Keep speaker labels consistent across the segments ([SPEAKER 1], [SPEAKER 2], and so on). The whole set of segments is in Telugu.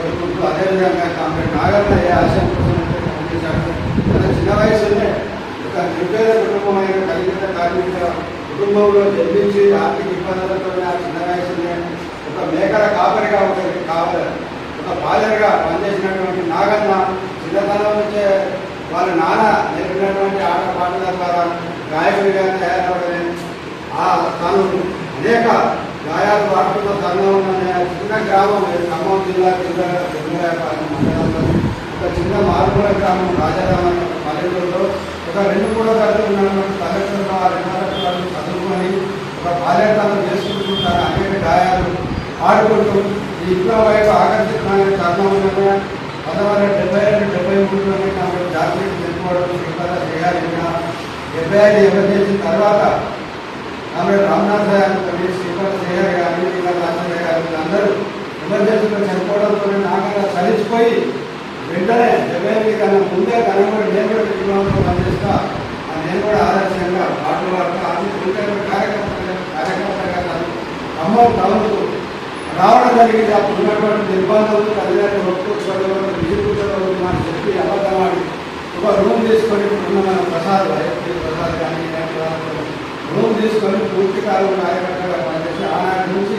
[SPEAKER 1] కోరుకుంటూ అదేవిధంగా కామ్రేడ్ నాగన్న ఏ ఆశయం కోసం అయితే పనిచేశాడు తన చిన్న వయసులోనే ఒక నిర్పేద కుటుంబమైన కలిగిన కార్మిక కుటుంబంలో జన్మించి ఆర్థిక ఇబ్బందులతో ఆ చిన్న వయసులోనే ఒక మేకల కాపరిగా ఒక బాలర్గా పనిచేసినటువంటి నాగన్న చిన్నతనం నుంచే వాళ్ళ నాన్న నేర్పినటువంటి ఆట పాటల ద్వారా గాయకుడిగా తయారవడమే తను అనేక గాయాలు పాడుతున్న తరుణంలోనే చిన్న గ్రామం ఖమ్మం జిల్లా జిల్లాపాలెం మండలంలో ఒక చిన్న మారుమూల గ్రామం రాజారామ పల్లెటూరులో ఒక 2-3 తరగతులు ఉన్నటువంటి తల్లిదండ్రులు ఆ 2 తరగతులను చదువుకొని ఒక బాల్యకాలం చేసుకుంటూ తన అనేక గాయాలు పాడుకుంటూ ఈ విప్లవ వైపు ఆకర్షితమైన తరుణంలోనే 1972-73లోనే నాకు జాతీయ తెలుసుకోవడం శ్రీపాద చేయాలి 75 ఎమర్జెన్సీ తర్వాత ఆమె రామ్నాథ్ గారు శ్రీపాద చేయాలి కానీ రాజయ్య గారు అందరూ ఎమర్జెన్సీలో చనిపోవడంతో నాకన్నా చలిచిపోయి వెంటనే 75 కన్నా ముందే కనుగొని నేను కూడా కుటుంబంలో పనిచేస్తా నేను కూడా ఆదర్శంగా పాటలు పాడుతూ అన్ని కార్యకర్తగా ఖమ్మం టౌన్కు రావడం జరిగింది. అప్పుడు ఉన్నటువంటి నిర్బంధాలు తల్లిదండ్రులు ఒప్పుకోవడం విధిపుచ్చడం అని చెప్పి అబద్ధమాడి ఒక రూమ్ తీసుకొని ఉన్న మన ప్రసాద్ ప్రసాద్ కానీ రూమ్ తీసుకొని పూర్తి కాలం కార్యకర్తగా పనిచేసి ఆనాటి నుంచి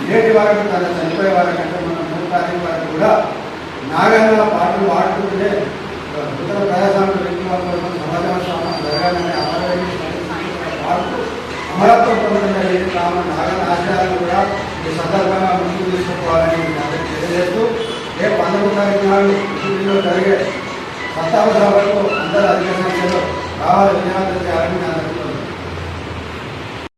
[SPEAKER 1] నేటి వరకు తన చనిపోయే వారికంటే మన 3 తారీఖు వరకు కూడా నాగన్న పాటలు పాడుతుంటే ఉత్తర ప్రజాస్వామ్య వ్యక్తుల సమాజం జరగాలని పాడుతూ అమరత్వం పొందడం నాగన్న ఆశయాలను కూడా ఈ సందర్భంగా ముందుకు తీసుకోవాలని తెలియజేస్తూ రేపు 11 తారీఖు నాడు ఢిల్లీలో జరిగే 17 సభలకు అందరూ అధిక సంఖ్యలో రావాలి విజయవంతం చేయాలని